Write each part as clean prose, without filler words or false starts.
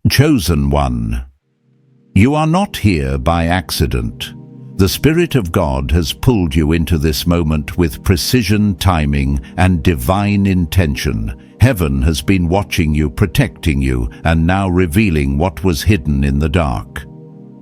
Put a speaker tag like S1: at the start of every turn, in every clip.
S1: Chosen one. You are not here by accident. The Spirit of God has pulled you into this moment with precision, timing, and divine intention. Heaven has been watching you, protecting you, and now revealing what was hidden in the dark.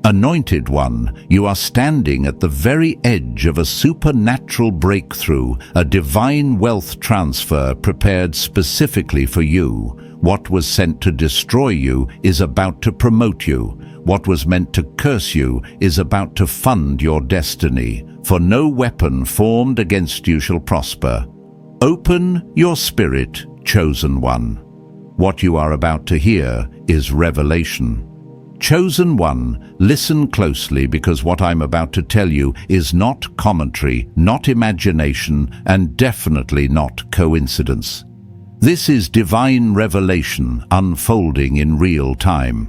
S1: Anointed one, you are standing at the very edge of a supernatural breakthrough, a divine wealth transfer prepared specifically for you. What was sent to destroy you is about to promote you. What was meant to curse you is about to fund your destiny, for no weapon formed against you shall prosper. Open your spirit, chosen one. What you are about to hear is revelation. Chosen one, listen closely, because what I'm about to tell you is not commentary, not imagination, and definitely not coincidence. This is divine revelation unfolding in real time.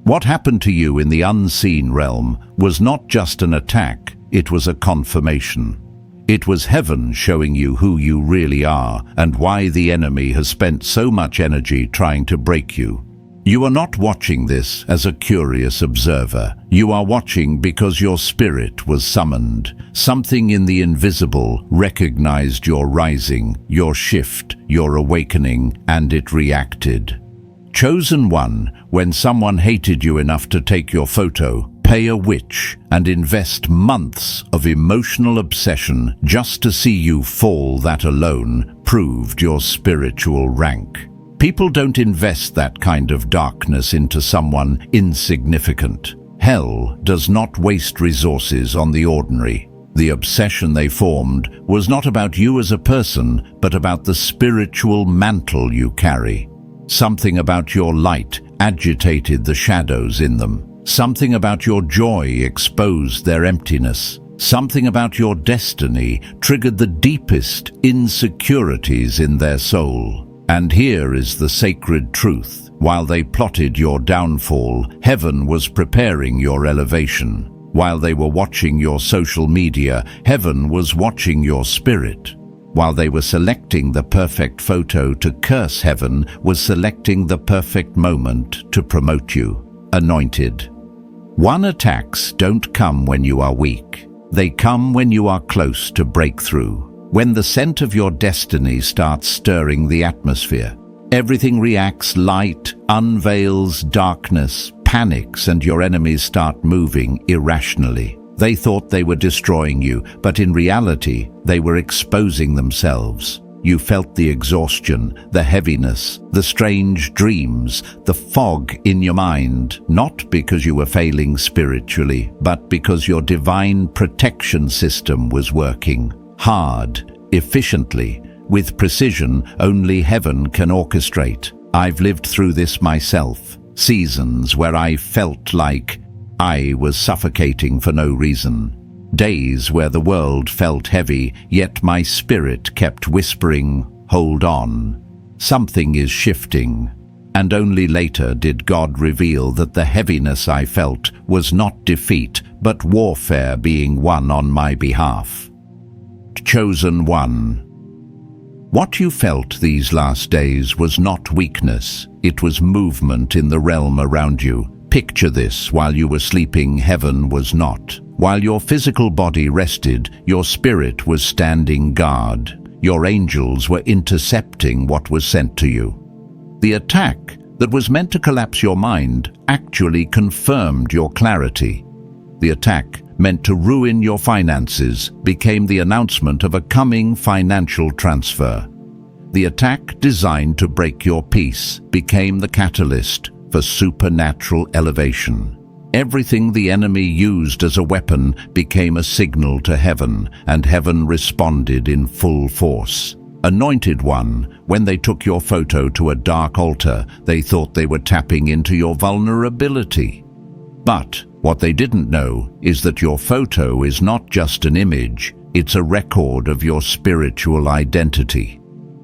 S1: What happened to you in the unseen realm was not just an attack, it was a confirmation. It was heaven showing you who you really are and why the enemy has spent so much energy trying to break you. You are not watching this as a curious observer. You are watching because your spirit was summoned. Something in the invisible recognized your rising, your shift, your awakening, and it reacted. Chosen one, when someone hated you enough to take your photo, pay a witch, and invest months of emotional obsession just to see you fall, that alone proved your spiritual rank. People don't invest that kind of darkness into someone insignificant. Hell does not waste resources on the ordinary. The obsession they formed was not about you as a person, but about the spiritual mantle you carry. Something about your light agitated the shadows in them. Something about your joy exposed their emptiness. Something about your destiny triggered the deepest insecurities in their soul. And here is the sacred truth. While they plotted your downfall, heaven was preparing your elevation. While they were watching your social media, heaven was watching your spirit. While they were selecting the perfect photo to curse, heaven was selecting the perfect moment to promote you. Anointed one, attacks don't come when you are weak. They come when you are close to breakthrough. When the scent of your destiny starts stirring the atmosphere, everything reacts. Light unveils darkness, panics, and your enemies start moving irrationally. They thought they were destroying you, but in reality, they were exposing themselves. You felt the exhaustion, the heaviness, the strange dreams, the fog in your mind, not because you were failing spiritually, but because your divine protection system was working. Hard, efficiently, with precision only heaven can orchestrate. I've lived through this myself. Seasons where I felt like I was suffocating for no reason. Days where the world felt heavy, yet my spirit kept whispering, "Hold on. Something is shifting." And only later did God reveal that the heaviness I felt was not defeat, but warfare being won on my behalf. Chosen one. What you felt these last days was not weakness, it was movement in the realm around you. Picture this: while you were sleeping, heaven was not. While your physical body rested, your spirit was standing guard. Your angels were intercepting what was sent to you. The attack that was meant to collapse your mind actually confirmed your clarity. The attack meant to ruin your finances became the announcement of a coming financial transfer. The attack designed to break your peace became the catalyst for supernatural elevation. Everything the enemy used as a weapon became a signal to heaven, and heaven responded in full force. Anointed one, when they took your photo to a dark altar, they thought they were tapping into your vulnerability. But what they didn't know is that your photo is not just an image, it's a record of your spiritual identity.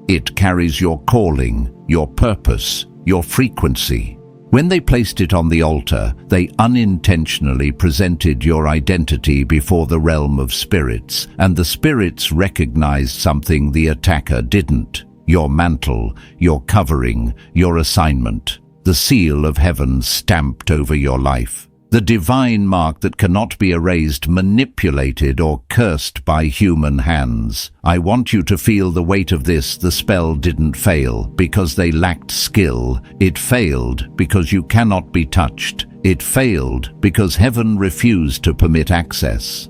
S1: It carries your calling, your purpose, your frequency. When they placed it on the altar, they unintentionally presented your identity before the realm of spirits, and the spirits recognized something the attacker didn't: your mantle, your covering, your assignment. the seal of heaven stamped over your life. The divine mark that cannot be erased, manipulated, or cursed by human hands. I want you to feel the weight of this. The spell didn't fail because they lacked skill. It failed because you cannot be touched. It failed because heaven refused to permit access.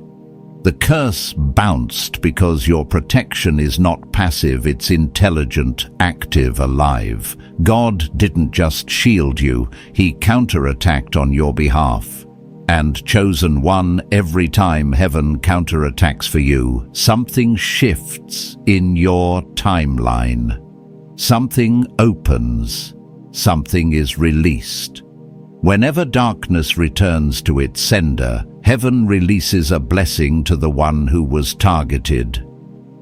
S1: The curse bounced because your protection is not passive, it's intelligent, active, alive. God didn't just shield you, He counterattacked on your behalf. And chosen one, every time heaven counterattacks for you, something shifts in your timeline. Something opens. Something is released. Whenever darkness returns to its sender, heaven releases a blessing to the one who was targeted.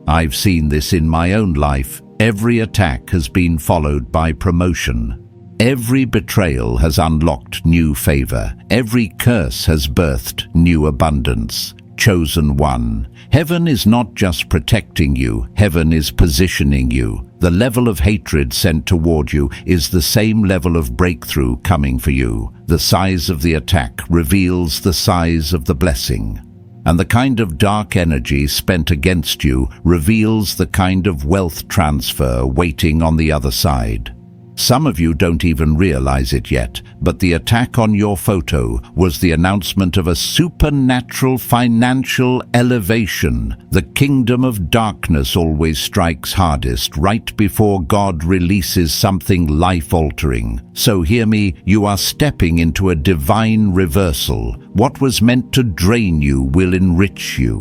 S1: I've seen this in my own life. Every attack has been followed by promotion. Every betrayal has unlocked new favor. Every curse has birthed new abundance. Chosen one. Heaven is not just protecting you, heaven is positioning you. The level of hatred sent toward you is the same level of breakthrough coming for you. The size of the attack reveals the size of the blessing. And the kind of dark energy spent against you reveals the kind of wealth transfer waiting on the other side. Some of you don't even realize it yet, but the attack on your photo was the announcement of a supernatural financial elevation. The kingdom of darkness always strikes hardest right before God releases something life-altering. So hear me, you are stepping into a divine reversal. What was meant to drain you will enrich you.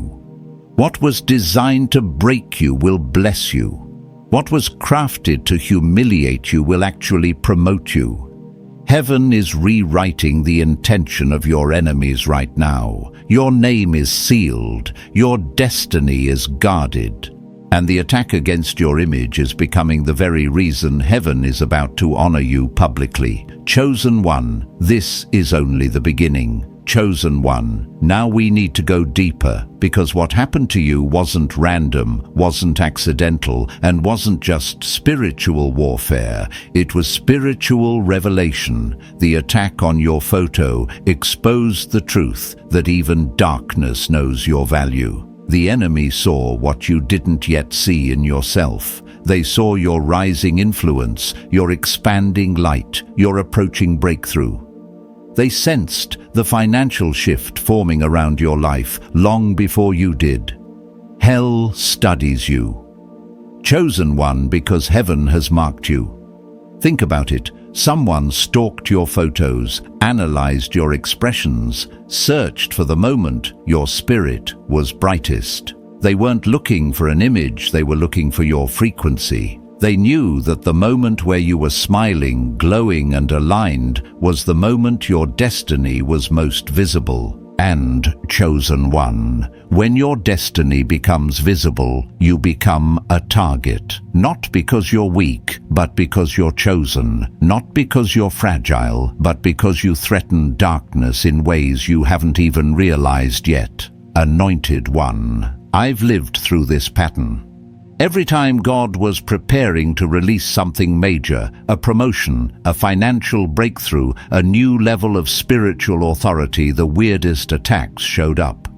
S1: What was designed to break you will bless you. What was crafted to humiliate you will actually promote you. Heaven is rewriting the intention of your enemies right now. Your name is sealed. Your destiny is guarded. And the attack against your image is becoming the very reason heaven is about to honor you publicly. Chosen one, this is only the beginning. Chosen one, now we need to go deeper, because what happened to you wasn't random, wasn't accidental, and wasn't just spiritual warfare. It was spiritual revelation. The attack on your photo exposed the truth that even darkness knows your value. The enemy saw what you didn't yet see in yourself. They saw your rising influence, your expanding light, your approaching breakthrough. They sensed the financial shift forming around your life long before you did. Hell studies you. Chosen one because heaven has marked you. Think about it. Someone stalked your photos, analyzed your expressions, searched for the moment your spirit was brightest. They weren't looking for an image, they were looking for your frequency. They knew that the moment where you were smiling, glowing and aligned was the moment your destiny was most visible. And chosen one, when your destiny becomes visible, you become a target. Not because you're weak, but because you're chosen. Not because you're fragile, but because you threaten darkness in ways you haven't even realized yet. Anointed one. I've lived through this pattern. Every time God was preparing to release something major, a promotion, a financial breakthrough, a new level of spiritual authority, the weirdest attacks showed up.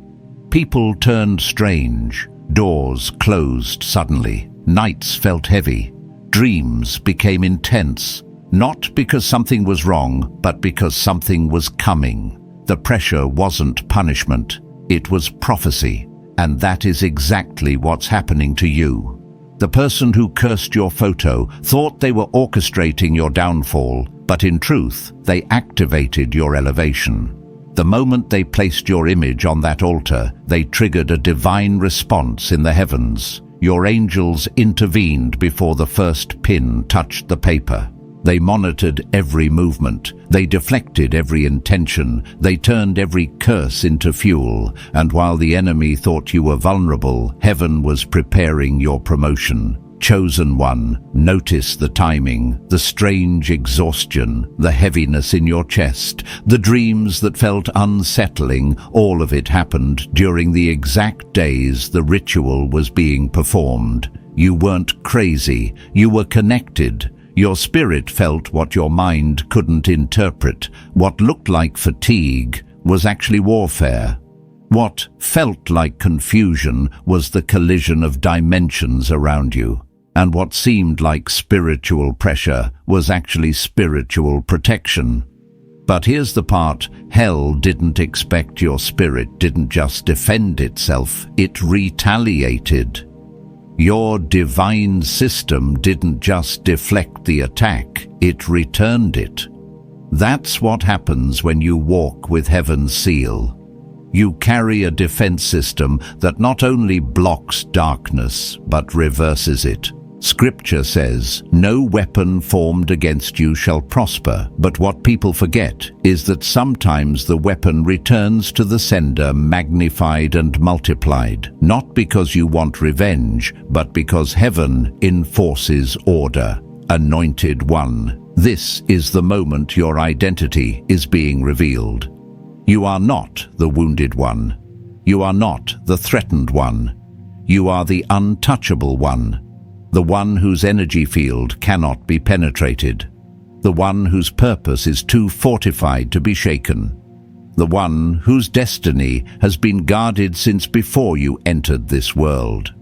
S1: People turned strange. Doors closed suddenly. Nights felt heavy. Dreams became intense. Not because something was wrong, but because something was coming. The pressure wasn't punishment. It was prophecy. And that is exactly what's happening to you. The person who cursed your photo thought they were orchestrating your downfall, but in truth, they activated your elevation. The moment they placed your image on that altar, they triggered a divine response in the heavens. Your angels intervened before the first pin touched the paper. They monitored every movement. They deflected every intention. They turned every curse into fuel. And while the enemy thought you were vulnerable, heaven was preparing your promotion. Chosen one, notice the timing, the strange exhaustion, the heaviness in your chest, the dreams that felt unsettling. All of it happened during the exact days the ritual was being performed. You weren't crazy. You were connected. Your spirit felt what your mind couldn't interpret. What looked like fatigue was actually warfare. What felt like confusion was the collision of dimensions around you. And what seemed like spiritual pressure was actually spiritual protection. But here's the part: hell didn't expect your spirit didn't just defend itself, it retaliated. Your divine system didn't just deflect the attack, it returned it. That's what happens when you walk with heaven's seal. You carry a defense system that not only blocks darkness, but reverses it. Scripture says, "No weapon formed against you shall prosper," but what people forget is that sometimes the weapon returns to the sender magnified and multiplied, not because you want revenge, but because heaven enforces order. Anointed One, this is the moment your identity is being revealed. You are not the wounded one. You are not the threatened one. You are the untouchable one. The one whose energy field cannot be penetrated. The one whose purpose is too fortified to be shaken. The one whose destiny has been guarded since before you entered this world.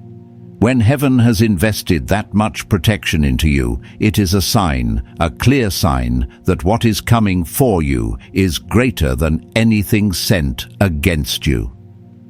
S1: When heaven has invested that much protection into you, it is a sign, a clear sign, that what is coming for you is greater than anything sent against you.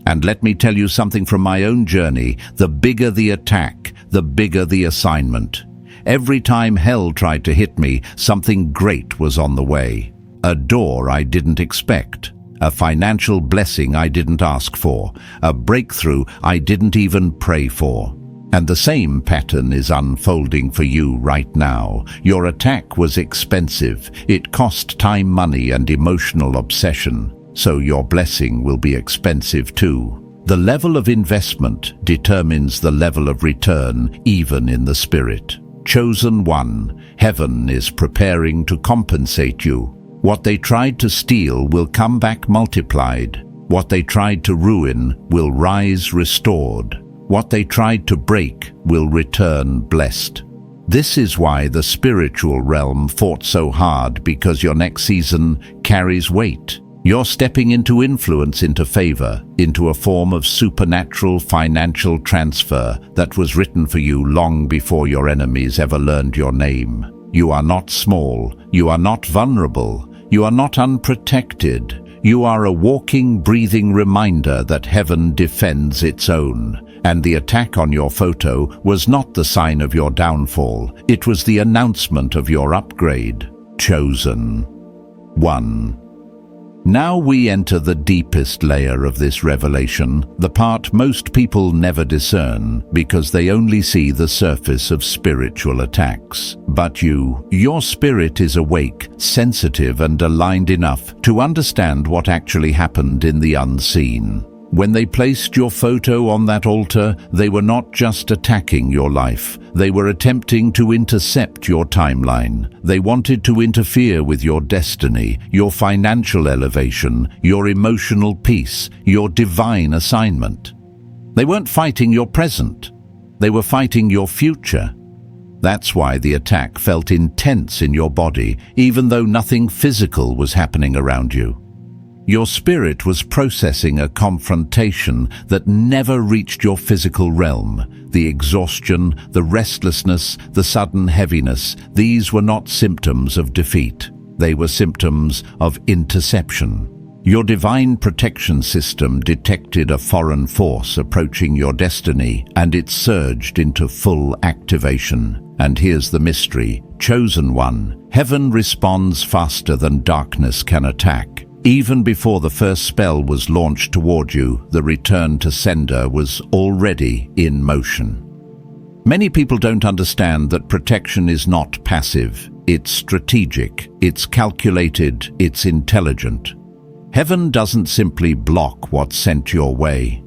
S1: And let me tell you something from my own journey: the bigger the attack, the bigger the assignment. Every time hell tried to hit me, something great was on the way. A door I didn't expect. A financial blessing I didn't ask for. A breakthrough I didn't even pray for. And the same pattern is unfolding for you right now. Your attack was expensive. It cost time, money, and emotional obsession. So your blessing will be expensive too. The level of investment determines the level of return, even in the spirit. Chosen one, heaven is preparing to compensate you. What they tried to steal will come back multiplied. What they tried to ruin will rise restored. What they tried to break will return blessed. This is why the spiritual realm fought so hard, because your next season carries weight. You're stepping into influence, into favor, into a form of supernatural financial transfer that was written for you long before your enemies ever learned your name. You are not small. You are not vulnerable. You are not unprotected. You are a walking, breathing reminder that heaven defends its own. And the attack on your photo was not the sign of your downfall. It was the announcement of your upgrade. Chosen one. Now we enter the deepest layer of this revelation, the part most people never discern because they only see the surface of spiritual attacks. But your spirit is awake, sensitive, and aligned enough to understand what actually happened in the unseen. When they placed your photo on that altar, they were not just attacking your life. They were attempting to intercept your timeline. They wanted to interfere with your destiny, your financial elevation, your emotional peace, your divine assignment. They weren't fighting your present. They were fighting your future. That's why the attack felt intense in your body, even though nothing physical was happening around you. Your spirit was processing a confrontation that never reached your physical realm. The exhaustion, the restlessness, the sudden heaviness, these were not symptoms of defeat. They were symptoms of interception. Your divine protection system detected a foreign force approaching your destiny, and it surged into full activation. And here's the mystery. Chosen one, heaven responds faster than darkness can attack. Even before the first spell was launched toward you, the return to sender was already in motion. Many people don't understand that protection is not passive. It's strategic, it's calculated, it's intelligent. Heaven doesn't simply block what's sent your way.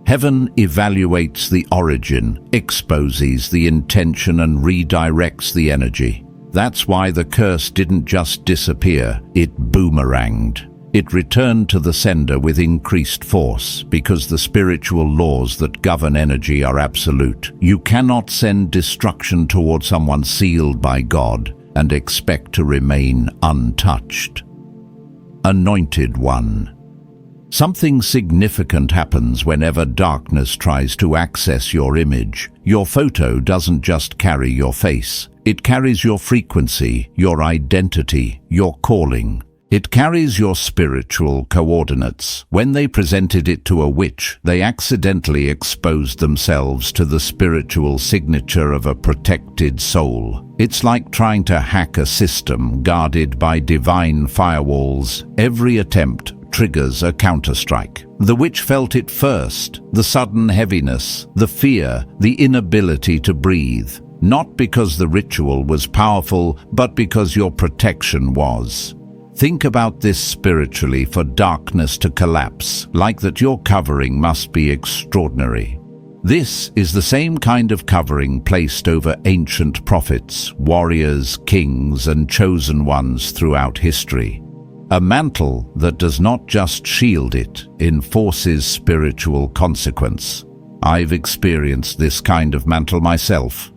S1: Heaven evaluates the origin, exposes the intention, and redirects the energy. That's why the curse didn't just disappear, it boomeranged. It returned to the sender with increased force because the spiritual laws that govern energy are absolute. You cannot send destruction toward someone sealed by God and expect to remain untouched. Anointed One. Something significant happens whenever darkness tries to access your image. Your photo doesn't just carry your face. It carries your frequency, your identity, your calling. It carries your spiritual coordinates. When they presented it to a witch, they accidentally exposed themselves to the spiritual signature of a protected soul. It's like trying to hack a system guarded by divine firewalls. Every attempt triggers a counterstrike. The witch felt it first, the sudden heaviness, the fear, the inability to breathe. Not because the ritual was powerful, but because your protection was. Think about this spiritually. For darkness to collapse, like that, your covering must be extraordinary. This is the same kind of covering placed over ancient prophets, warriors, kings, and chosen ones throughout history. A mantle that does not just shield, it enforces spiritual consequence. I've experienced this kind of mantle myself.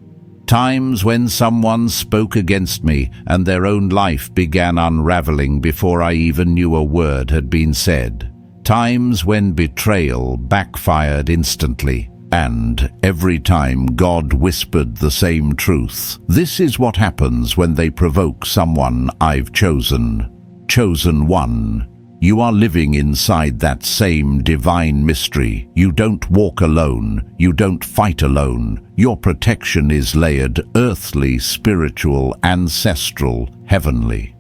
S1: Times when someone spoke against me and their own life began unraveling before I even knew a word had been said. Times when betrayal backfired instantly, and every time God whispered the same truth. This is what happens when they provoke someone I've chosen. Chosen One. You are living inside that same divine mystery. You don't walk alone. You don't fight alone. Your protection is layered: earthly, spiritual, ancestral, heavenly.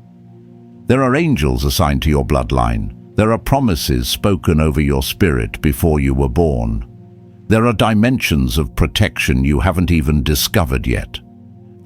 S1: There are angels assigned to your bloodline. There are promises spoken over your spirit before you were born. There are dimensions of protection you haven't even discovered yet.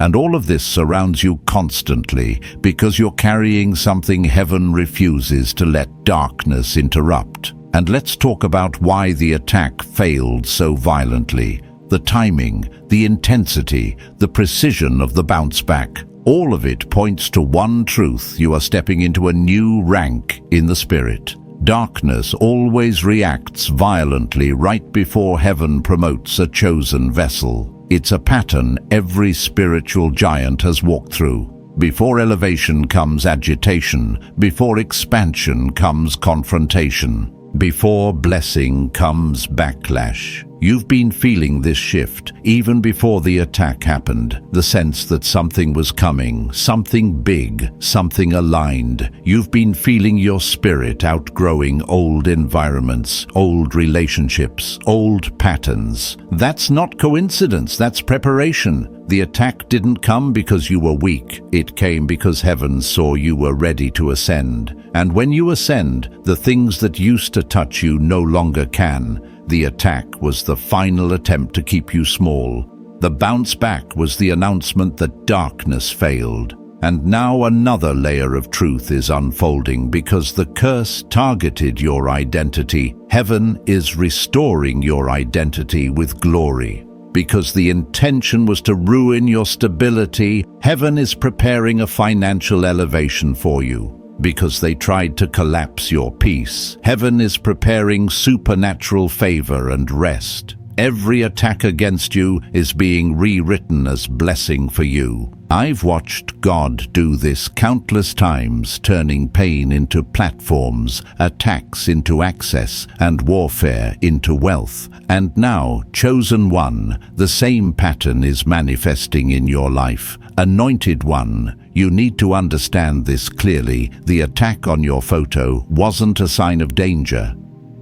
S1: And all of this surrounds you constantly because you're carrying something heaven refuses to let darkness interrupt. And let's talk about why the attack failed so violently. The timing, the intensity, the precision of the bounce back. All of it points to one truth: you are stepping into a new rank in the spirit. Darkness always reacts violently right before heaven promotes a chosen vessel. It's a pattern every spiritual giant has walked through. Before elevation comes agitation. Before expansion comes confrontation. Before blessing comes backlash. You've been feeling this shift even before the attack happened. The sense that something was coming, something big, something aligned. You've been feeling your spirit outgrowing old environments, old relationships, old patterns. That's not coincidence, that's preparation. The attack didn't come because you were weak. It came because heaven saw you were ready to ascend. And when you ascend, the things that used to touch you no longer can. The attack was the final attempt to keep you small. The bounce back was the announcement that darkness failed. And now another layer of truth is unfolding because the curse targeted your identity. Heaven is restoring your identity with glory. Because the intention was to ruin your stability, heaven is preparing a financial elevation for you. Because they tried to collapse your peace, heaven is preparing supernatural favor and rest. Every attack against you is being rewritten as blessing for you. I've watched God do this countless times, turning pain into platforms, attacks into access, and warfare into wealth. And now, chosen one, the same pattern is manifesting in your life. Anointed one, you need to understand this clearly. The attack on your photo wasn't a sign of danger.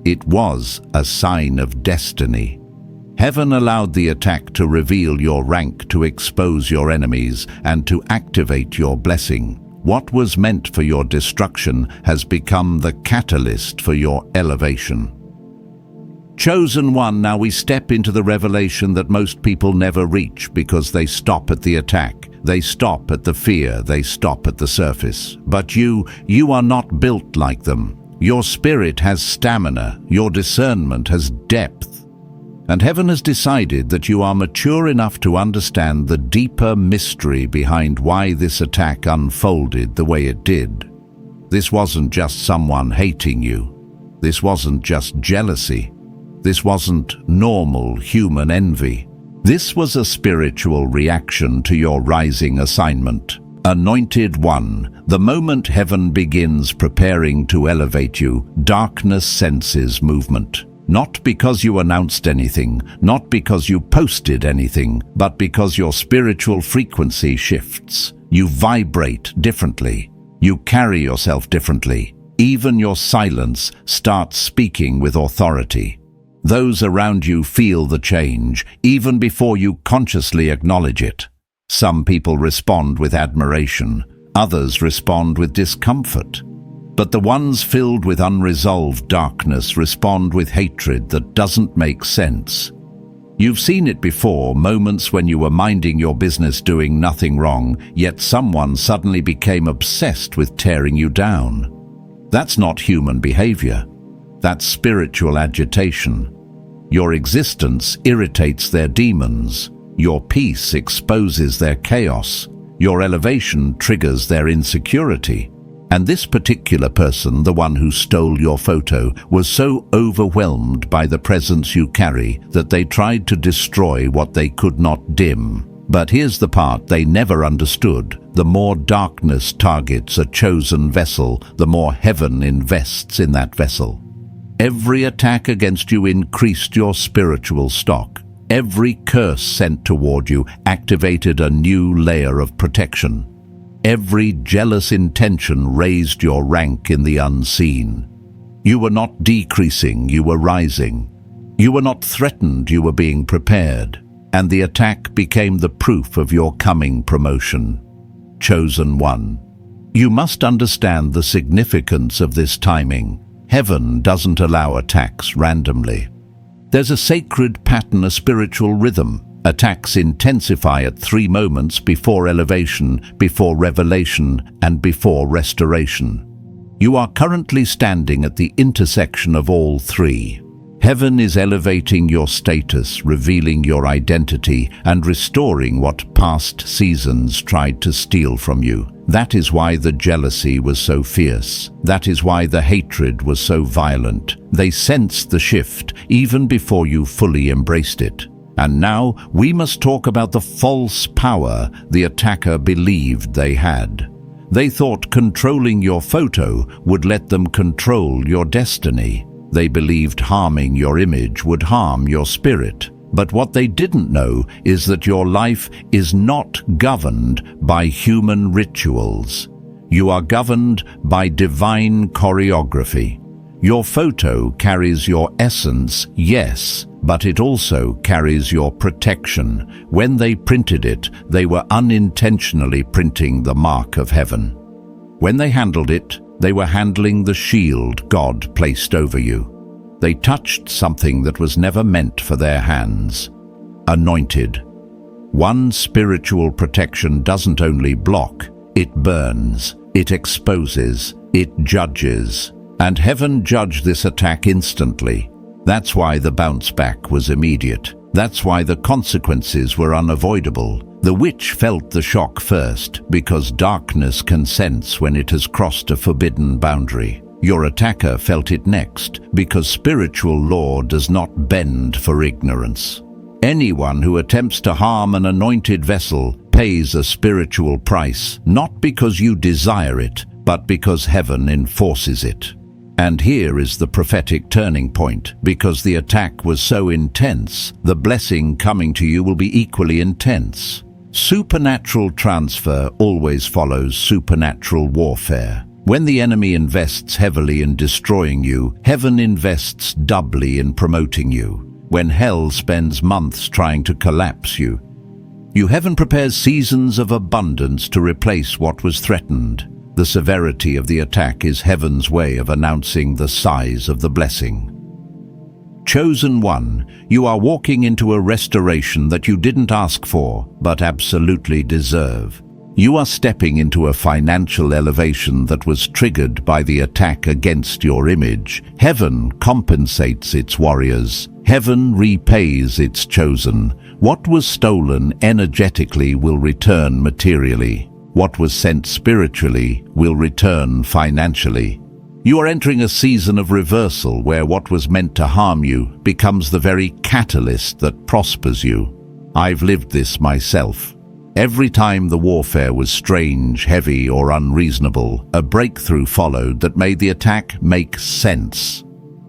S1: It was a sign of destiny. Heaven allowed the attack to reveal your rank, to expose your enemies, and to activate your blessing. What was meant for your destruction has become the catalyst for your elevation. Chosen one, now we step into the revelation that most people never reach because they stop at the attack. They stop at the fear. They stop at the surface. But you are not built like them. Your spirit has stamina. Your discernment has depth. And heaven has decided that you are mature enough to understand the deeper mystery behind why this attack unfolded the way it did. This wasn't just someone hating you. This wasn't just jealousy. This wasn't normal human envy. This was a spiritual reaction to your rising assignment. Anointed one, the moment heaven begins preparing to elevate you, darkness senses movement. Not because you announced anything, not because you posted anything, but because your spiritual frequency shifts. You vibrate differently. You carry yourself differently. Even your silence starts speaking with authority. Those around you feel the change, even before you consciously acknowledge it. Some people respond with admiration, others respond with discomfort. But the ones filled with unresolved darkness respond with hatred that doesn't make sense. You've seen it before, moments when you were minding your business doing nothing wrong, yet someone suddenly became obsessed with tearing you down. That's not human behavior. That's spiritual agitation. Your existence irritates their demons. Your peace exposes their chaos. Your elevation triggers their insecurity. And this particular person, the one who stole your photo, was so overwhelmed by the presence you carry that they tried to destroy what they could not dim. But here's the part they never understood. The more darkness targets a chosen vessel, the more heaven invests in that vessel. Every attack against you increased your spiritual stock. Every curse sent toward you activated a new layer of protection. Every jealous intention raised your rank in the unseen. You were not decreasing, you were rising. You were not threatened, you were being prepared. And the attack became the proof of your coming promotion. Chosen one. You must understand the significance of this timing. Heaven doesn't allow attacks randomly. There's a sacred pattern, a spiritual rhythm. Attacks intensify at 3 moments: before elevation, before revelation, and before restoration. You are currently standing at the intersection of all 3. Heaven is elevating your status, revealing your identity, and restoring what past seasons tried to steal from you. That is why the jealousy was so fierce. That is why the hatred was so violent. They sensed the shift even before you fully embraced it. And now we must talk about the false power the attacker believed they had. They thought controlling your photo would let them control your destiny. They believed harming your image would harm your spirit. But what they didn't know is that your life is not governed by human rituals. You are governed by divine choreography. Your photo carries your essence, yes, but it also carries your protection. When they printed it, they were unintentionally printing the mark of heaven. When they handled it, they were handling the shield God placed over you. They touched something that was never meant for their hands. Anointed. One spiritual protection doesn't only block, it burns, it exposes, it judges. And heaven judged this attack instantly. That's why the bounce back was immediate. That's why the consequences were unavoidable. The witch felt the shock first, because darkness can sense when it has crossed a forbidden boundary. Your attacker felt it next, because spiritual law does not bend for ignorance. Anyone who attempts to harm an anointed vessel pays a spiritual price, not because you desire it, but because heaven enforces it. And here is the prophetic turning point. Because the attack was so intense, the blessing coming to you will be equally intense. Supernatural transfer always follows supernatural warfare. When the enemy invests heavily in destroying you, heaven invests doubly in promoting you. When hell spends months trying to collapse you, heaven prepares seasons of abundance to replace what was threatened. The severity of the attack is heaven's way of announcing the size of the blessing. Chosen one, you are walking into a restoration that you didn't ask for, but absolutely deserve. You are stepping into a financial elevation that was triggered by the attack against your image. Heaven compensates its warriors. Heaven repays its chosen. What was stolen energetically will return materially. What was sent spiritually will return financially. You are entering a season of reversal where what was meant to harm you becomes the very catalyst that prospers you. I've lived this myself. Every time the warfare was strange, heavy, or unreasonable, a breakthrough followed that made the attack make sense.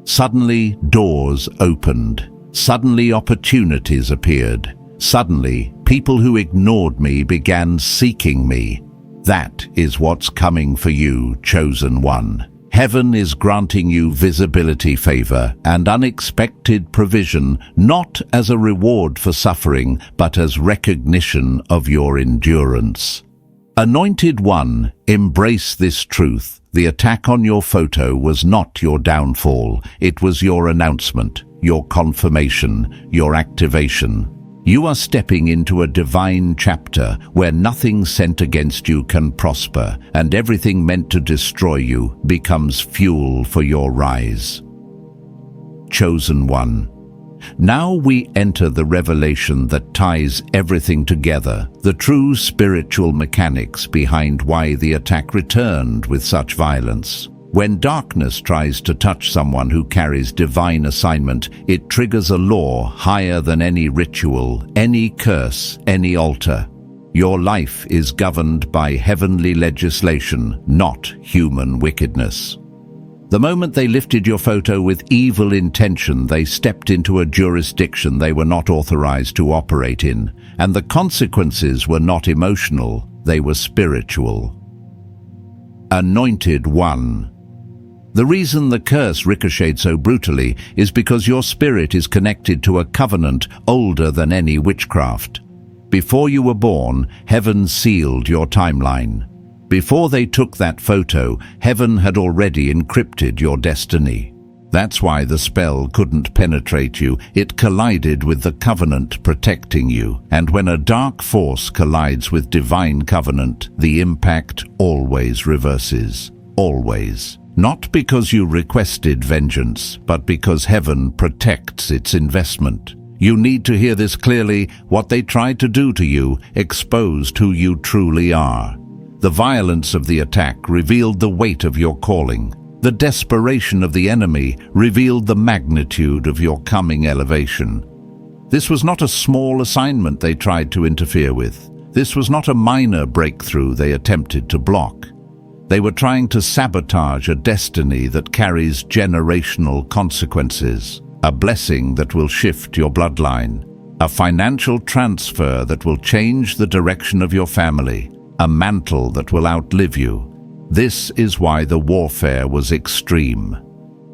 S1: Suddenly, doors opened. Suddenly, opportunities appeared. Suddenly, people who ignored me began seeking me. That is what's coming for you, chosen one. Heaven is granting you visibility, favor, and unexpected provision, not as a reward for suffering, but as recognition of your endurance. Anointed one, embrace this truth. The attack on your photo was not your downfall. It was your announcement, your confirmation, your activation. You are stepping into a divine chapter where nothing sent against you can prosper, and everything meant to destroy you becomes fuel for your rise. Chosen one. Now we enter the revelation that ties everything together, the true spiritual mechanics behind why the attack returned with such violence. When darkness tries to touch someone who carries divine assignment, it triggers a law higher than any ritual, any curse, any altar. Your life is governed by heavenly legislation, not human wickedness. The moment they lifted your photo with evil intention, they stepped into a jurisdiction they were not authorized to operate in, and the consequences were not emotional, they were spiritual. Anointed one. The reason the curse ricocheted so brutally is because your spirit is connected to a covenant older than any witchcraft. Before you were born, heaven sealed your timeline. Before they took that photo, heaven had already encrypted your destiny. That's why the spell couldn't penetrate you. It collided with the covenant protecting you. And when a dark force collides with divine covenant, the impact always reverses. Always. Not because you requested vengeance, but because heaven protects its investment. You need to hear this clearly. What they tried to do to you exposed who you truly are. The violence of the attack revealed the weight of your calling. The desperation of the enemy revealed the magnitude of your coming elevation. This was not a small assignment they tried to interfere with. This was not a minor breakthrough they attempted to block. They were trying to sabotage a destiny that carries generational consequences, a blessing that will shift your bloodline, a financial transfer that will change the direction of your family, a mantle that will outlive you. This is why the warfare was extreme.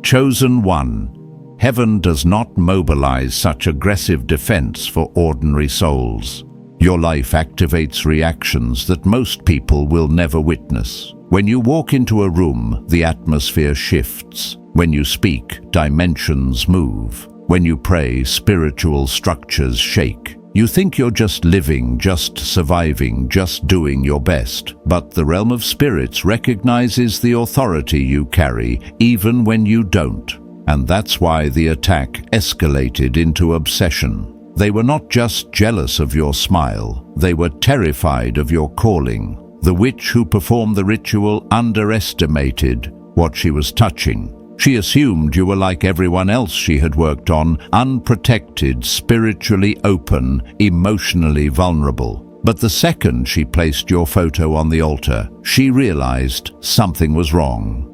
S1: Chosen one, heaven does not mobilize such aggressive defense for ordinary souls. Your life activates reactions that most people will never witness. When you walk into a room, the atmosphere shifts. When you speak, dimensions move. When you pray, spiritual structures shake. You think you're just living, just surviving, just doing your best. But the realm of spirits recognizes the authority you carry, even when you don't. And that's why the attack escalated into obsession. They were not just jealous of your smile, they were terrified of your calling. The witch who performed the ritual underestimated what she was touching. She assumed you were like everyone else she had worked on, unprotected, spiritually open, emotionally vulnerable. But the second she placed your photo on the altar, she realized something was wrong.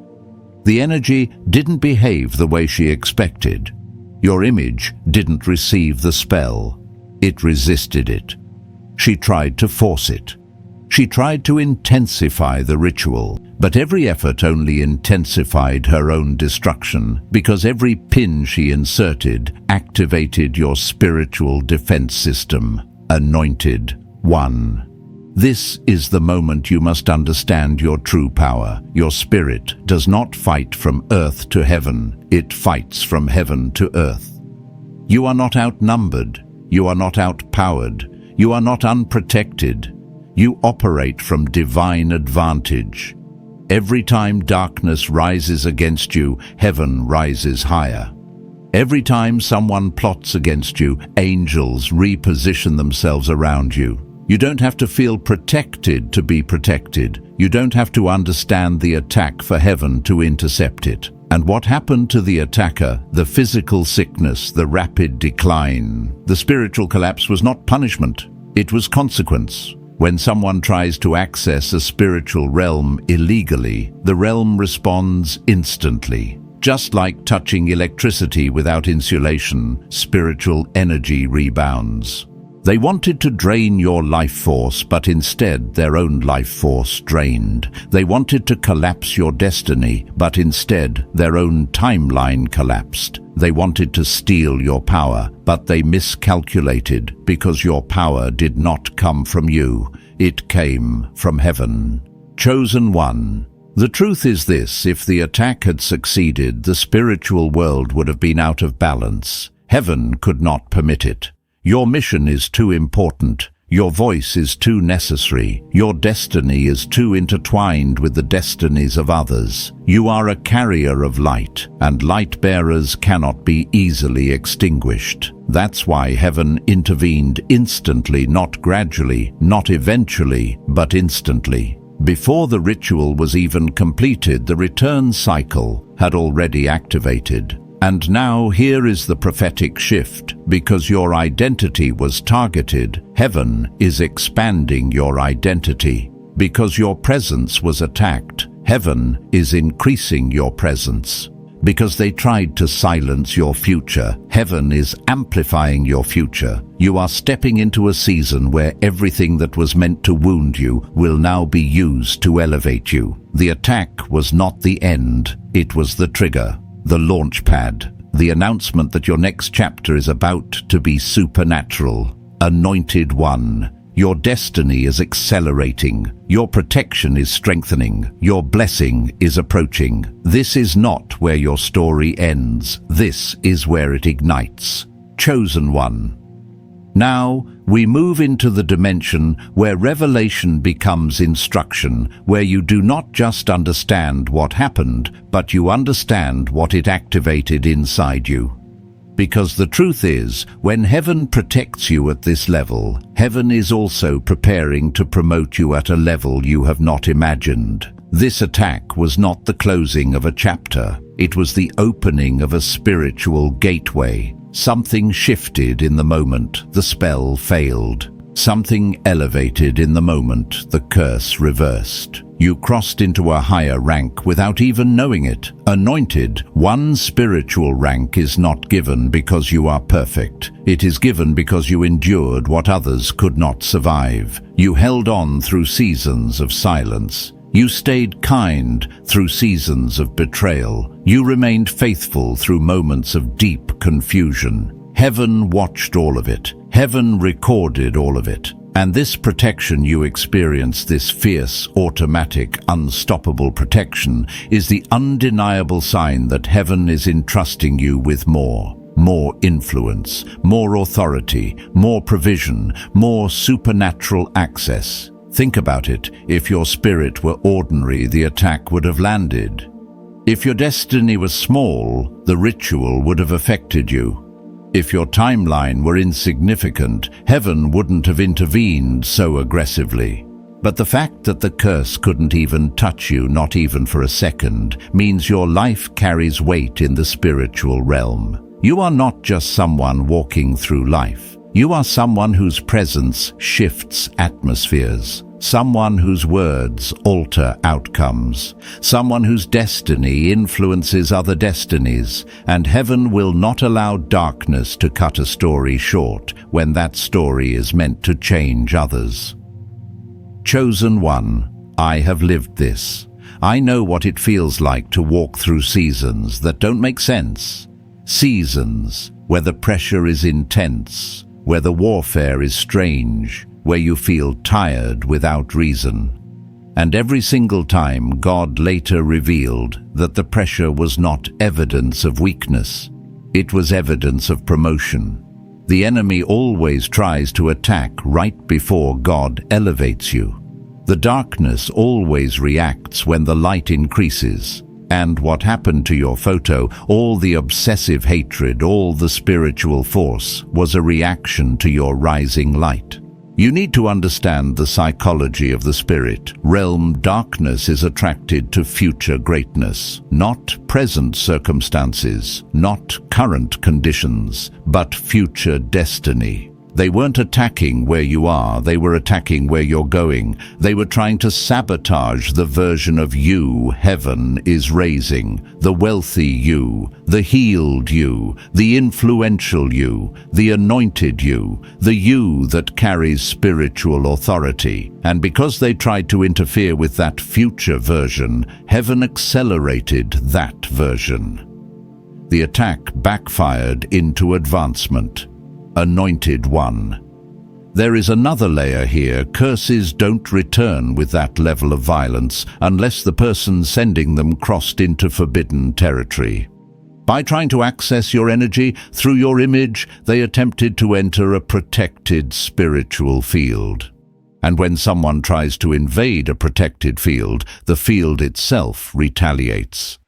S1: The energy didn't behave the way she expected. Your image didn't receive the spell. It resisted it. She tried to force it. She tried to intensify the ritual, but every effort only intensified her own destruction, because every pin she inserted activated your spiritual defense system. Anointed one. This is the moment you must understand your true power. Your spirit does not fight from earth to heaven. It fights from heaven to earth. You are not outnumbered. You are not outpowered. You are not unprotected. You operate from divine advantage. Every time darkness rises against you, heaven rises higher. Every time someone plots against you, angels reposition themselves around you. You don't have to feel protected to be protected. You don't have to understand the attack for heaven to intercept it. And what happened to the attacker, the physical sickness, the rapid decline, the spiritual collapse was not punishment, it was consequence. When someone tries to access a spiritual realm illegally, the realm responds instantly. Just like touching electricity without insulation, spiritual energy rebounds. They wanted to drain your life force, but instead their own life force drained. They wanted to collapse your destiny, but instead their own timeline collapsed. They wanted to steal your power, but they miscalculated because your power did not come from you. It came from heaven. Chosen one. The truth is this: if the attack had succeeded, the spiritual world would have been out of balance. Heaven could not permit it. Your mission is too important. Your voice is too necessary. Your destiny is too intertwined with the destinies of others. You are a carrier of light, and light bearers cannot be easily extinguished. That's why heaven intervened instantly, not gradually, not eventually, but instantly. Before the ritual was even completed, the return cycle had already activated. And now here is the prophetic shift. Because your identity was targeted, heaven is expanding your identity. Because your presence was attacked, heaven is increasing your presence. Because they tried to silence your future, heaven is amplifying your future. You are stepping into a season where everything that was meant to wound you will now be used to elevate you. The attack was not the end, it was the trigger. The launch pad, the announcement that your next chapter is about to be supernatural. Anointed one, your destiny is accelerating, your protection is strengthening, your blessing is approaching. This is not where your story ends, this is where it ignites. Chosen one. Now, we move into the dimension where revelation becomes instruction, where you do not just understand what happened, but you understand what it activated inside you. Because the truth is, when heaven protects you at this level, heaven is also preparing to promote you at a level you have not imagined. This attack was not the closing of a chapter, it was the opening of a spiritual gateway. Something shifted in the moment the spell failed. Something elevated in the moment the curse reversed. You crossed into a higher rank without even knowing it. Anointed, one spiritual rank is not given because you are perfect. It is given because you endured what others could not survive. You held on through seasons of silence. You stayed kind through seasons of betrayal. You remained faithful through moments of deep confusion. Heaven watched all of it. Heaven recorded all of it. And this protection you experience, this fierce, automatic, unstoppable protection, is the undeniable sign that heaven is entrusting you with more. More influence, more authority, more provision, more supernatural access. Think about it. If your spirit were ordinary, the attack would have landed. If your destiny was small, the ritual would have affected you. If your timeline were insignificant, heaven wouldn't have intervened so aggressively. But the fact that the curse couldn't even touch you, not even for a second, means your life carries weight in the spiritual realm. You are not just someone walking through life. You are someone whose presence shifts atmospheres, someone whose words alter outcomes, someone whose destiny influences other destinies, and heaven will not allow darkness to cut a story short when that story is meant to change others. Chosen one, I have lived this. I know what it feels like to walk through seasons that don't make sense. Seasons where the pressure is intense, where the warfare is strange, where you feel tired without reason. And every single time, God later revealed that the pressure was not evidence of weakness. It was evidence of promotion. The enemy always tries to attack right before God elevates you. The darkness always reacts when the light increases. And what happened to your photo, all the obsessive hatred, all the spiritual force, was a reaction to your rising light. You need to understand the psychology of the spirit realm. Darkness is attracted to future greatness, not present circumstances, not current conditions, but future destiny. They weren't attacking where you are, they were attacking where you're going. They were trying to sabotage the version of you heaven is raising, the wealthy you, the healed you, the influential you, the anointed you, the you that carries spiritual authority. And because they tried to interfere with that future version, heaven accelerated that version. The attack backfired into advancement. Anointed one. There is another layer here. Curses don't return with that level of violence unless the person sending them crossed into forbidden territory. By trying to access your energy through your image, they attempted to enter a protected spiritual field. And when someone tries to invade a protected field, the field itself retaliates.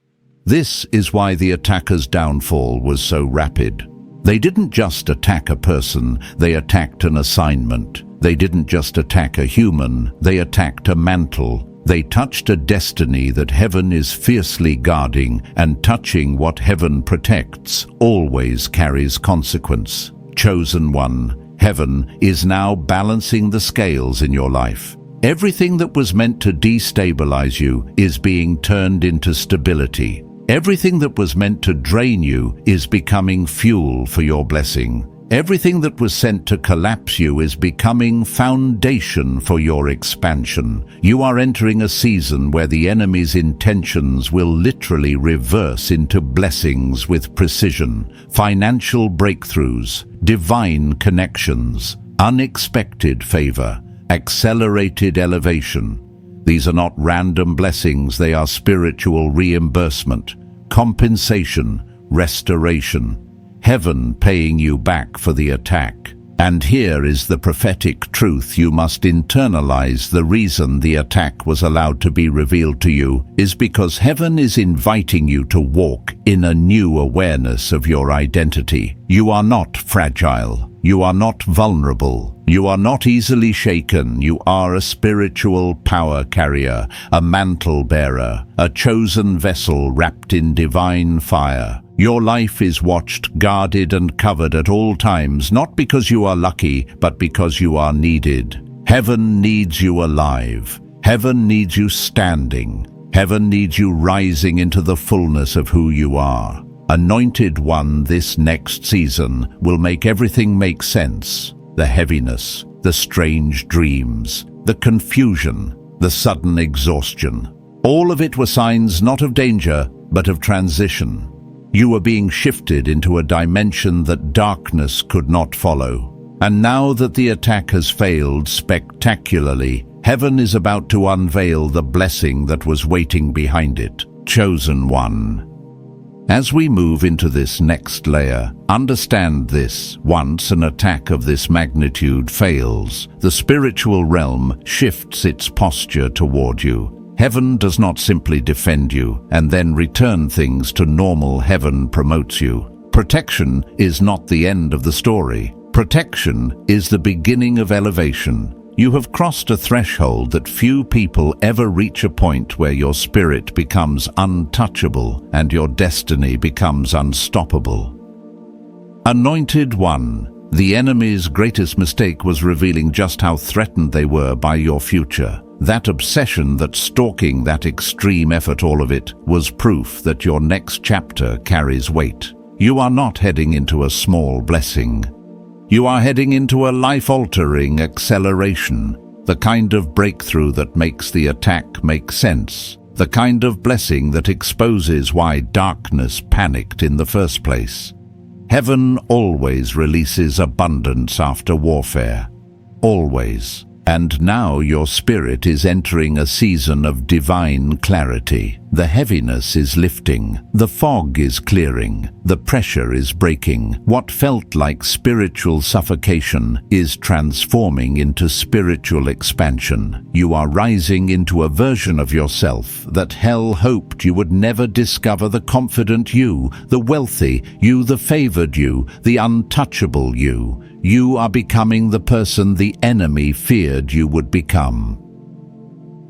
S1: This is why the attacker's downfall was so rapid. They didn't just attack a person, they attacked an assignment. They didn't just attack a human, they attacked a mantle. They touched a destiny that heaven is fiercely guarding, and touching what heaven protects always carries consequence. Chosen one, heaven is now balancing the scales in your life. Everything that was meant to destabilize you is being turned into stability. Everything that was meant to drain you is becoming fuel for your blessing. Everything that was sent to collapse you is becoming foundation for your expansion. You are entering a season where the enemy's intentions will literally reverse into blessings with precision, financial breakthroughs, divine connections, unexpected favor, accelerated elevation. These are not random blessings, they are spiritual reimbursement, compensation, restoration, heaven paying you back for the attack. And here is the prophetic truth you must internalize. The reason the attack was allowed to be revealed to you is because heaven is inviting you to walk in a new awareness of your identity. You are not fragile. You are not vulnerable. You are not easily shaken. You are a spiritual power carrier, a mantle bearer, a chosen vessel wrapped in divine fire. Your life is watched, guarded, and covered at all times, not because you are lucky, but because you are needed. Heaven needs you alive. Heaven needs you standing. Heaven needs you rising into the fullness of who you are. Anointed one, this next season will make everything make sense. The heaviness, the strange dreams, the confusion, the sudden exhaustion. All of it were signs not of danger, but of transition. You were being shifted into a dimension that darkness could not follow. And now that the attack has failed spectacularly, heaven is about to unveil the blessing that was waiting behind it. Chosen one. As we move into this next layer, understand this: once an attack of this magnitude fails, the spiritual realm shifts its posture toward you. Heaven does not simply defend you and then return things to normal. Heaven promotes you. Protection is not the end of the story. Protection is the beginning of elevation. You have crossed a threshold that few people ever reach, a point where your spirit becomes untouchable and your destiny becomes unstoppable. Anointed one, the enemy's greatest mistake was revealing just how threatened they were by your future. That obsession, that stalking, that extreme effort, all of it was proof that your next chapter carries weight. You are not heading into a small blessing. You are heading into a life-altering acceleration, the kind of breakthrough that makes the attack make sense, the kind of blessing that exposes why darkness panicked in the first place. Heaven always releases abundance after warfare. Always. And now your spirit is entering a season of divine clarity. The heaviness is lifting, the fog is clearing, the pressure is breaking. What felt like spiritual suffocation is transforming into spiritual expansion. You are rising into a version of yourself that hell hoped you would never discover: the confident you, the wealthy you, the favored you, the untouchable you. You are becoming the person the enemy feared you would become.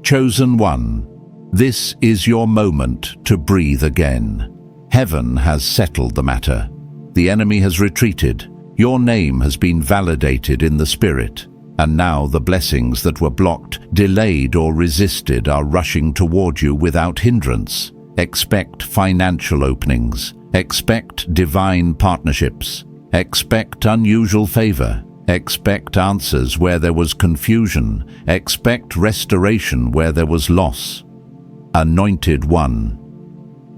S1: Chosen one, this is your moment to breathe again. Heaven has settled the matter. The enemy has retreated. Your name has been validated in the Spirit. And now the blessings that were blocked, delayed, or resisted are rushing toward you without hindrance. Expect financial openings. Expect divine partnerships. Expect unusual favor. Expect answers where there was confusion. Expect restoration where there was loss. Anointed one.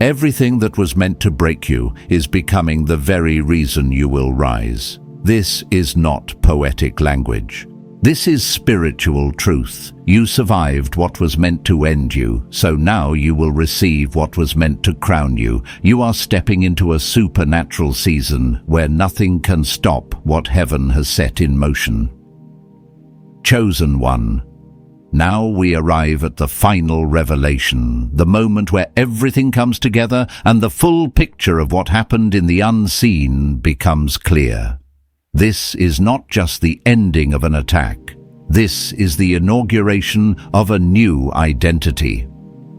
S1: Everything that was meant to break you is becoming the very reason you will rise. This is not poetic language. This is spiritual truth. You survived what was meant to end you, so now you will receive what was meant to crown you. You are stepping into a supernatural season where nothing can stop what heaven has set in motion. Chosen one. Now we arrive at the final revelation, the moment where everything comes together and the full picture of what happened in the unseen becomes clear. This is not just the ending of an attack. This is the inauguration of a new identity.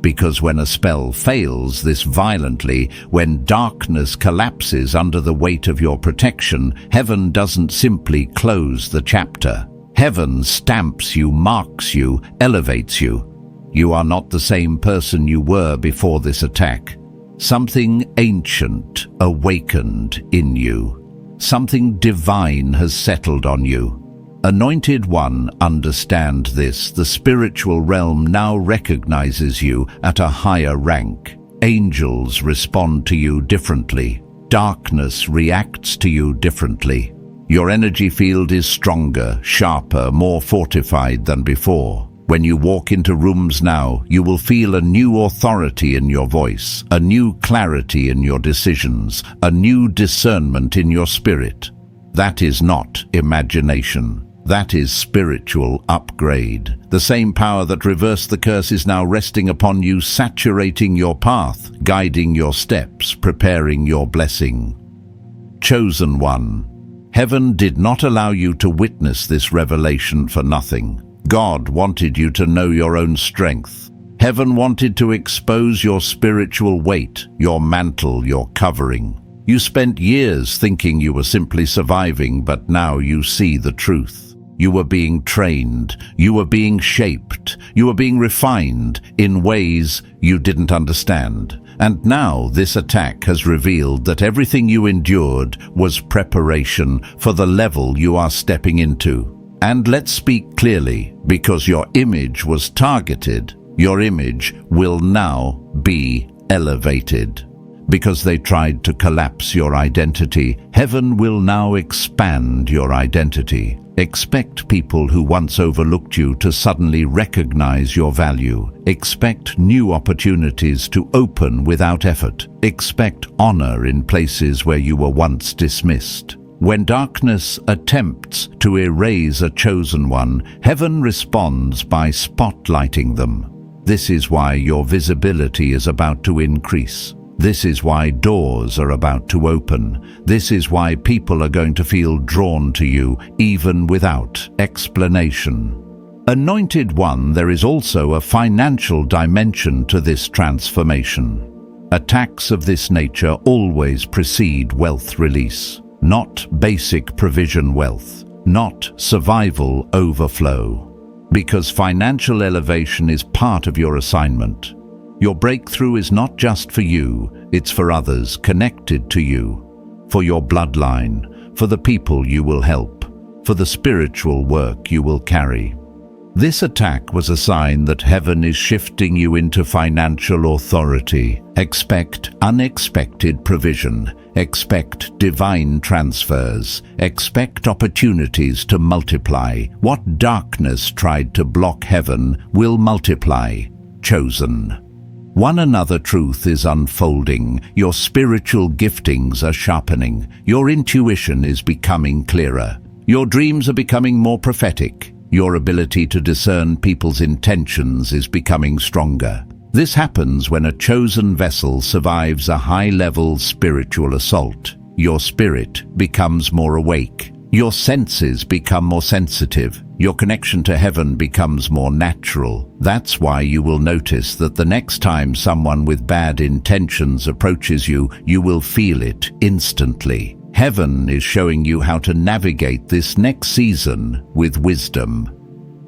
S1: Because when a spell fails this violently, when darkness collapses under the weight of your protection, heaven doesn't simply close the chapter. Heaven stamps you, marks you, elevates you. You are not the same person you were before this attack. Something ancient awakened in you. Something divine has settled on you. Anointed one, understand this. The spiritual realm now recognizes you at a higher rank. Angels respond to you differently. Darkness reacts to you differently. Your energy field is stronger, sharper, more fortified than before. When you walk into rooms now, you will feel a new authority in your voice, a new clarity in your decisions, a new discernment in your spirit. That is not imagination. That is spiritual upgrade. The same power that reversed the curse is now resting upon you, saturating your path, guiding your steps, preparing your blessing. Chosen one. Heaven did not allow you to witness this revelation for nothing. God wanted you to know your own strength. Heaven wanted to expose your spiritual weight, your mantle, your covering. You spent years thinking you were simply surviving, but now you see the truth. You were being trained, you were being shaped, you were being refined in ways you didn't understand. And now this attack has revealed that everything you endured was preparation for the level you are stepping into. And let's speak clearly, because your image was targeted, your image will now be elevated. Because they tried to collapse your identity, heaven will now expand your identity. Expect people who once overlooked you to suddenly recognize your value. Expect new opportunities to open without effort. Expect honor in places where you were once dismissed. When darkness attempts to erase a chosen one, heaven responds by spotlighting them. This is why your visibility is about to increase. This is why doors are about to open. This is why people are going to feel drawn to you, even without explanation. Anointed one, there is also a financial dimension to this transformation. Attacks of this nature always precede wealth release. Not basic provision wealth, not survival overflow. Because financial elevation is part of your assignment. Your breakthrough is not just for you, it's for others connected to you, for your bloodline, for the people you will help, for the spiritual work you will carry. This attack was a sign that heaven is shifting you into financial authority. Expect unexpected provision. Expect divine transfers. Expect opportunities to multiply. What darkness tried to block heaven will multiply. Chosen. One another truth is unfolding. Your spiritual giftings are sharpening. Your intuition is becoming clearer. Your dreams are becoming more prophetic. Your ability to discern people's intentions is becoming stronger. This happens when a chosen vessel survives a high-level spiritual assault. Your spirit becomes more awake. Your senses become more sensitive. Your connection to heaven becomes more natural. That's why you will notice that the next time someone with bad intentions approaches you, you will feel it instantly. Heaven is showing you how to navigate this next season with wisdom.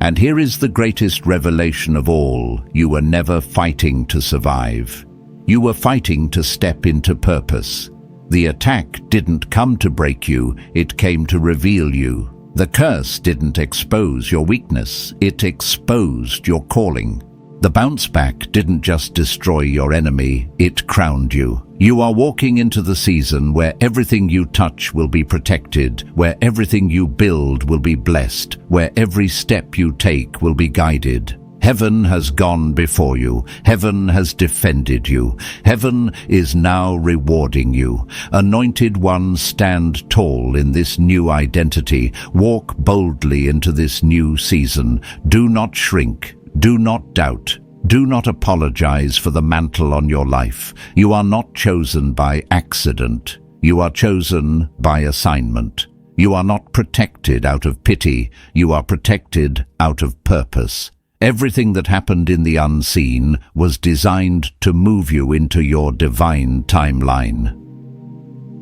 S1: And here is the greatest revelation of all: you were never fighting to survive. You were fighting to step into purpose. The attack didn't come to break you, it came to reveal you. The curse didn't expose your weakness, it exposed your calling. The bounce back didn't just destroy your enemy, it crowned you. You are walking into the season where everything you touch will be protected, where everything you build will be blessed, where every step you take will be guided. Heaven has gone before you. Heaven has defended you. Heaven is now rewarding you. Anointed ones, stand tall in this new identity. Walk boldly into this new season. Do not shrink. Do not doubt. Do not apologize for the mantle on your life. You are not chosen by accident. You are chosen by assignment. You are not protected out of pity. You are protected out of purpose. Everything that happened in the unseen was designed to move you into your divine timeline.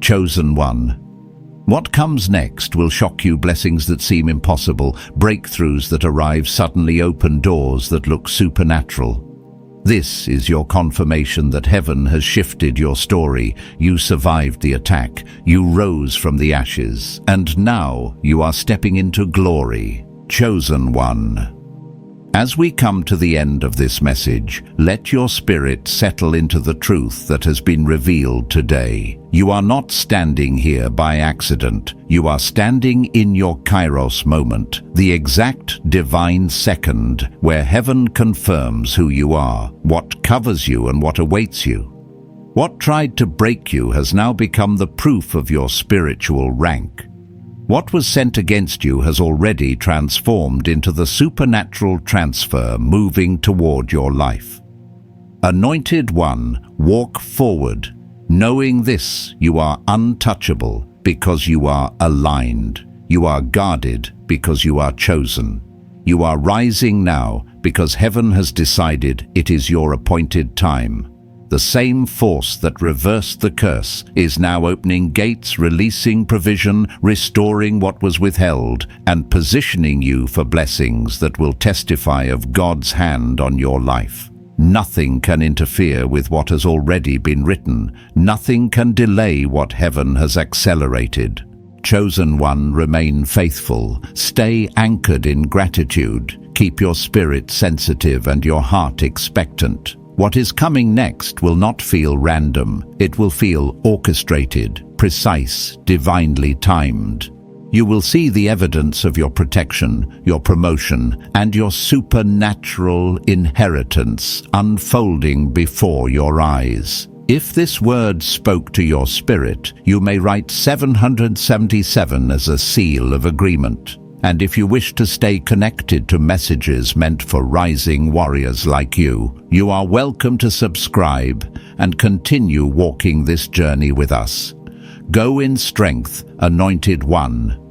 S1: Chosen one. What comes next will shock you. Blessings that seem impossible, breakthroughs that arrive suddenly, open doors that look supernatural. This is your confirmation that heaven has shifted your story. You survived the attack, you rose from the ashes, and now you are stepping into glory. Chosen one. As we come to the end of this message, let your spirit settle into the truth that has been revealed today. You are not standing here by accident. You are standing in your Kairos moment, the exact divine second where heaven confirms who you are, what covers you and what awaits you. What tried to break you has now become the proof of your spiritual rank. What was sent against you has already transformed into the supernatural transfer moving toward your life. Anointed one, walk forward. Knowing this, you are untouchable because you are aligned. You are guarded because you are chosen. You are rising now because heaven has decided it is your appointed time. The same force that reversed the curse is now opening gates, releasing provision, restoring what was withheld, and positioning you for blessings that will testify of God's hand on your life. Nothing can interfere with what has already been written. Nothing can delay what heaven has accelerated. Chosen one, remain faithful. Stay anchored in gratitude. Keep your spirit sensitive and your heart expectant. What is coming next will not feel random. It will feel orchestrated, precise, divinely timed. You will see the evidence of your protection, your promotion, and your supernatural inheritance unfolding before your eyes. If this word spoke to your spirit, you may write 777 as a seal of agreement. And if you wish to stay connected to messages meant for rising warriors like you, you are welcome to subscribe and continue walking this journey with us. Go in strength, anointed one.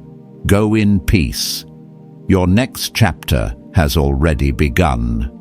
S1: Go in peace. Your next chapter has already begun.